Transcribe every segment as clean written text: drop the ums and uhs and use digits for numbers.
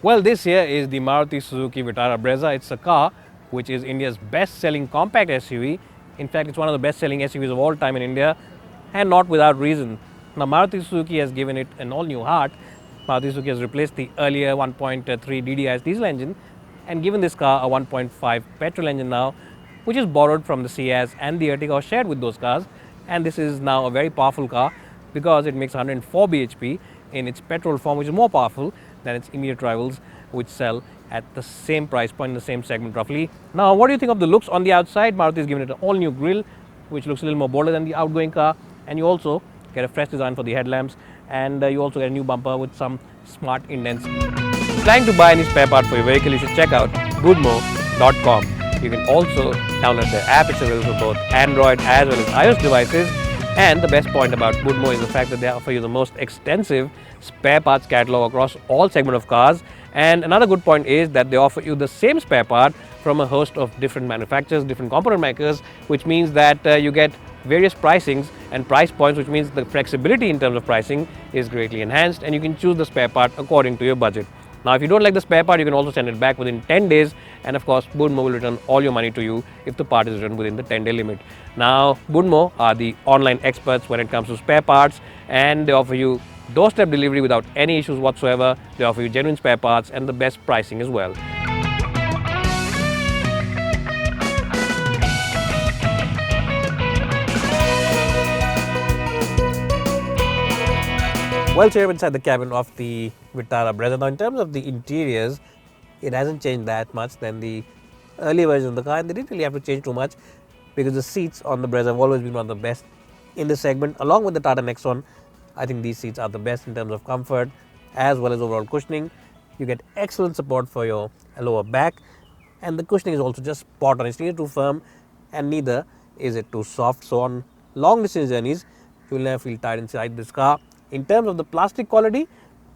Well, this here is the Maruti Suzuki Vitara Brezza. It's a car which is India's best-selling compact SUV. In fact, it's one of the best-selling SUVs of all time in India, and not without reason. Now, Maruti Suzuki has given it an all-new heart. Maruti Suzuki has replaced the earlier 1.3 DDiS diesel engine and given this car a 1.5 petrol engine now, which is borrowed from the Ciaz and the Ertiga, or shared with those cars. And this is now a very powerful car because it makes 104 bhp in its petrol form, which is more powerful than its immediate rivals, which sell at the same price point in the same segment roughly. Now, what do you think of the looks on the outside? Maruti has given it an all-new grille, which looks a little more bolder than the outgoing car, and you also get a fresh design for the headlamps, and you also get a new bumper with some smart indents. If you're planning to buy any spare part for your vehicle, you should check out goodmo.com. You can also download their app. It's available for both Android as well as iOS devices. And the best point about Goodmo is the fact that they offer you the most extensive spare parts catalog across all segments of cars. And another good point is that they offer you the same spare part from a host of different manufacturers, different component makers, which means that you get various pricings and price points, which means the flexibility in terms of pricing is greatly enhanced, and you can choose the spare part according to your budget. Now, if you don't like the spare part, you can also send it back within 10 days, and of course, Goodmo will return all your money to you if the part is returned within the 10-day limit. Now, Goodmo are the online experts when it comes to spare parts, and they offer you doorstep delivery without any issues whatsoever. They offer you genuine spare parts and the best pricing as well. Well, so you're inside the cabin of the Vitara Brezza. Now, in terms of the interiors, it hasn't changed that much than the earlier version of the car, and they didn't really have to change too much because the seats on the Brezza have always been one of the best in this segment. Along with the Tata Nexon, I think these seats are the best in terms of comfort as well as overall cushioning. You get excellent support for your lower back, and the cushioning is also just spot on. It's neither too firm and neither is it too soft. So on long distance journeys, you will never feel tired inside this car. In terms of the plastic quality,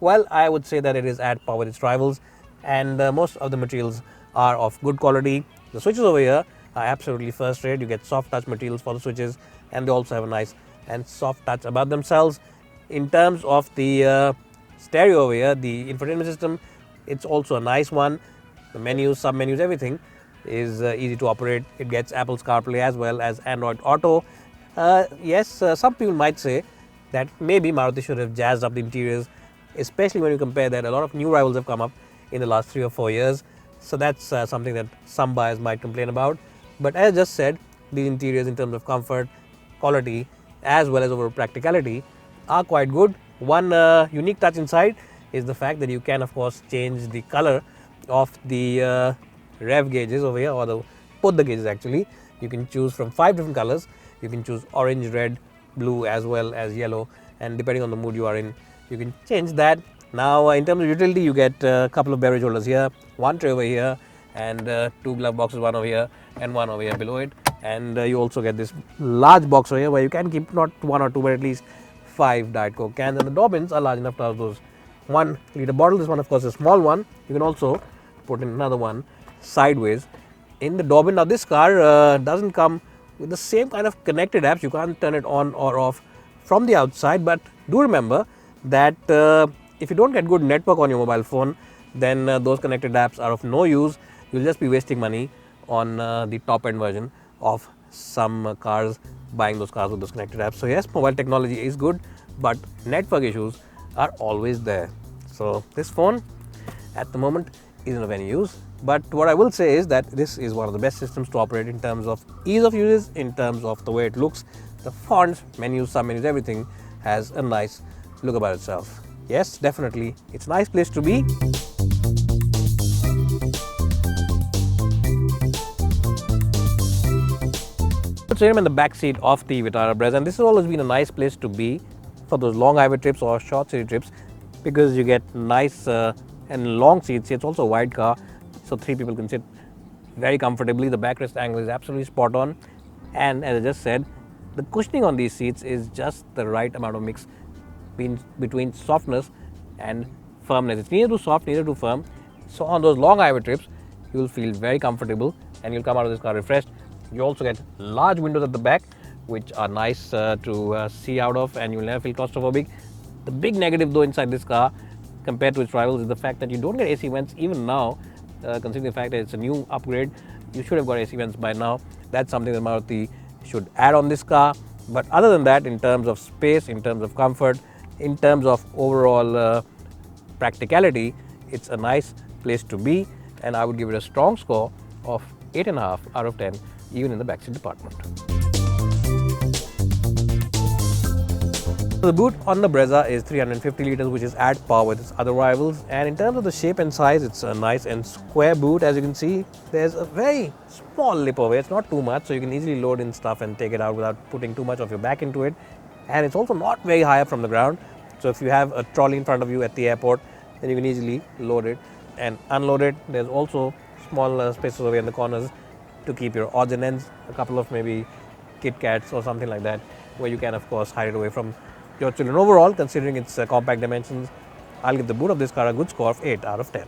well, I would say that it is at par with its rivals, and most of the materials are of good quality. The switches over here are absolutely first rate. You get soft touch materials for the switches, and they also have a nice and soft touch about themselves. In terms of the stereo over here, the infotainment system, it's also a nice one. The menus, sub-menus, everything is easy to operate. It gets Apple's CarPlay as well as Android Auto. Yes, some people might say that maybe Maruti should have jazzed up the interiors, especially when you compare that a lot of new rivals have come up in the last 3 or 4 years. So that's something that some buyers might complain about. But as I just said, these interiors in terms of comfort, quality, as well as overall practicality are quite good. One unique touch inside is the fact that you can, of course, change the color of the rev gauges over here, or both the gauges actually. You can choose from 5 different colors. You can choose orange, red, blue as well as yellow, and depending on the mood you are in, you can change that. Now, in terms of utility, you get a couple of beverage holders here, one tray over here, and 2 glove boxes, one over here and one over here below it. And you also get this large box over here where you can keep not 1 or 2 but at least 5 Diet Coke cans, and the door bins are large enough to have those 1 liter bottle. This one, of course, is a small one. You can also put in another one sideways in the door bin. Now, this car doesn't come with the same kind of connected apps. You can't turn it on or off from the outside, but do remember that if you don't get good network on your mobile phone, then those connected apps are of no use. You'll just be wasting money on the top end version of some cars, buying those cars with those connected apps. So yes, mobile technology is good, but network issues are always there. So this phone at the moment isn't of any use. But what I will say is that this is one of the best systems to operate in terms of ease of use, in terms of the way it looks. The fonts, menus, sub-menus, everything has a nice look about itself. Yes, definitely, it's a nice place to be. So I'm in the back seat of the Vitara Brezza, and this has always been a nice place to be for those long highway trips or short city trips, because you get nice and long seats. It's also a wide car, so 3 people can sit very comfortably. The backrest angle is absolutely spot on, and as I just said, the cushioning on these seats is just the right amount of mix between softness and firmness. It's neither too soft, neither too firm. So on those long highway trips, you will feel very comfortable and you'll come out of this car refreshed. You also get large windows at the back, which are nice to see out of, and you'll never feel claustrophobic. The big negative though inside this car compared to its rivals is the fact that you don't get AC vents even now, considering the fact that it's a new upgrade. You should have got AC vents by now. That's something that Maruti should add on this car. But other than that, in terms of space, in terms of comfort, in terms of overall practicality, it's a nice place to be, and I would give it a strong score of 8.5 out of 10, even in the backseat department. The boot on the Brezza is 350 litres, which is at par with its other rivals, and in terms of the shape and size, it's a nice and square boot. As you can see, there's a very small lip over it. It's not too much, so you can easily load in stuff and take it out without putting too much of your back into it. And it's also not very high up from the ground, so if you have a trolley in front of you at the airport, then you can easily load it and unload it. There's also small spaces over in the corners to keep your odds and ends, a couple of maybe Kit Kats or something like that, where you can of course hide it away from your children. Overall, considering its compact dimensions, I'll give the boot of this car a good score of 8 out of 10.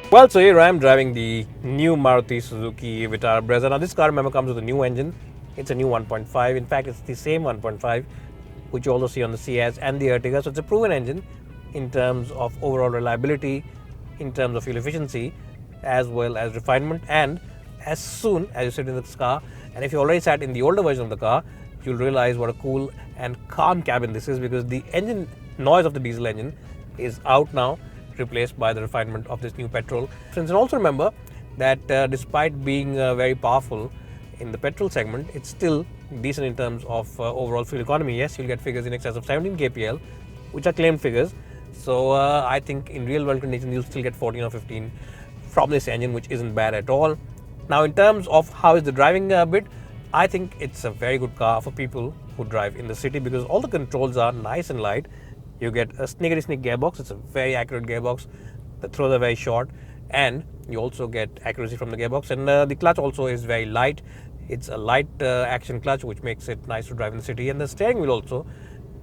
Well, so here I am driving the new Maruti Suzuki Vitara Brezza. Now this car, remember, comes with a new engine. It's a new 1.5. In fact, it's the same 1.5 which you also see on the Ciaz and the Ertiga. So it's a proven engine in terms of overall reliability, in terms of fuel efficiency, as well as refinement. And as soon as you sit in this car, and if you already sat in the older version of the car, you'll realize what a cool and calm cabin this is, because the engine noise of the diesel engine is out now, replaced by the refinement of this new petrol. And also remember that despite being very powerful in the petrol segment, it's still decent in terms of overall fuel economy. Yes, you'll get figures in excess of 17 kpl, which are claimed figures. So I think in real world conditions, you'll still get 14 or 15 from this engine, which isn't bad at all. Now, in terms of how is the driving bit, I think it's a very good car for people who drive in the city, because all the controls are nice and light. You get a snickety-snick gearbox. It's a very accurate gearbox. The throws are very short, and you also get accuracy from the gearbox. And the clutch also is very light. It's a light action clutch, which makes it nice to drive in the city. And the steering wheel also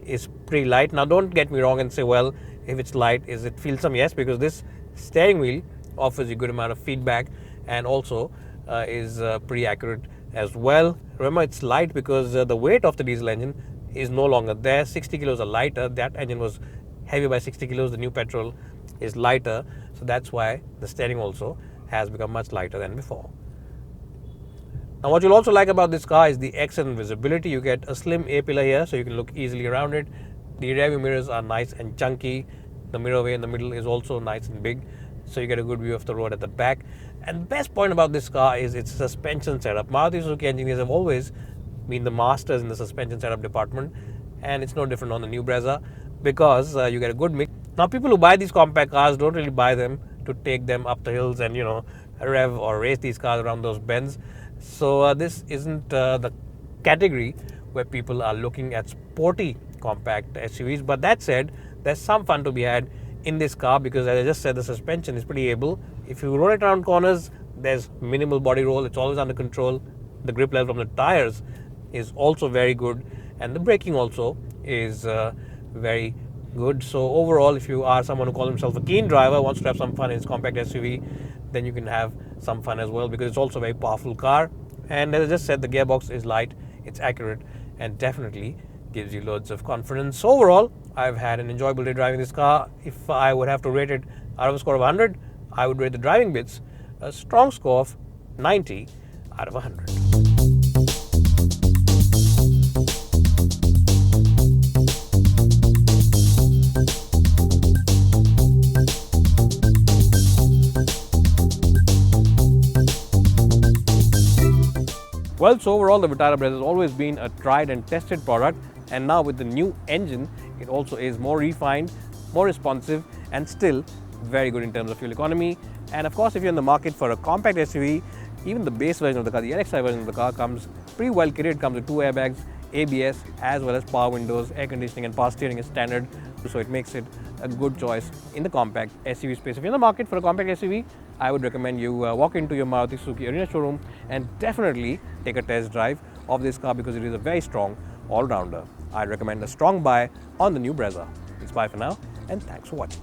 is pretty light. Now, don't get me wrong and say, well, if it's light, is it feelsome? Yes, because this steering wheel offers a good amount of feedback, and also is pretty accurate as well. Remember, it's light because the weight of the diesel engine is no longer there. 60 kilos are lighter. That engine was heavy by 60 kilos. The new petrol is lighter, so that's why the steering also has become much lighter than before. Now, what you'll also like about this car is the excellent visibility. You get a slim A-pillar here, so you can look easily around it. The rear view mirrors are nice and chunky. The mirrorway in the middle is also nice and big, so you get a good view of the road at the back. And the best point about this car is its suspension setup. Maruti Suzuki engineers have always been the masters in the suspension setup department, and it's no different on the new Brezza, because you get a good mix. Now, people who buy these compact cars don't really buy them to take them up the hills and, rev or race these cars around those bends. So this isn't the category where people are looking at sporty compact SUVs. But that said, there's some fun to be had in this car, because as I just said, the suspension is pretty able. If you roll it around corners, there's minimal body roll. It's always under control. The grip level from the tires is also very good, and the braking also is very good. So overall, if you are someone who calls himself a keen driver, wants to have some fun in his compact SUV, then you can have some fun as well, because it's also a very powerful car. And as I just said, the gearbox is light, it's accurate, and definitely gives you loads of confidence. So overall, I've had an enjoyable day driving this car. If I would have to rate it out of a score of 100, I would rate the driving bits a strong score of 90 out of 100. Well, so overall, the Vitara Brezza has always been a tried and tested product, and now with the new engine, it also is more refined, more responsive, and still very good in terms of fuel economy. And of course, if you're in the market for a compact SUV, even the base version of the car, the LXi version of the car, comes pretty well kitted. It comes with 2 airbags, ABS, as well as power windows, air conditioning, and power steering is standard. So it makes it a good choice in the compact SUV space. If you're in the market for a compact SUV, I would recommend you walk into your Maruti Suzuki Arena showroom and definitely take a test drive of this car, because it is a very strong all-rounder. I recommend a strong buy on the new Brezza. It's bye for now, and thanks for watching.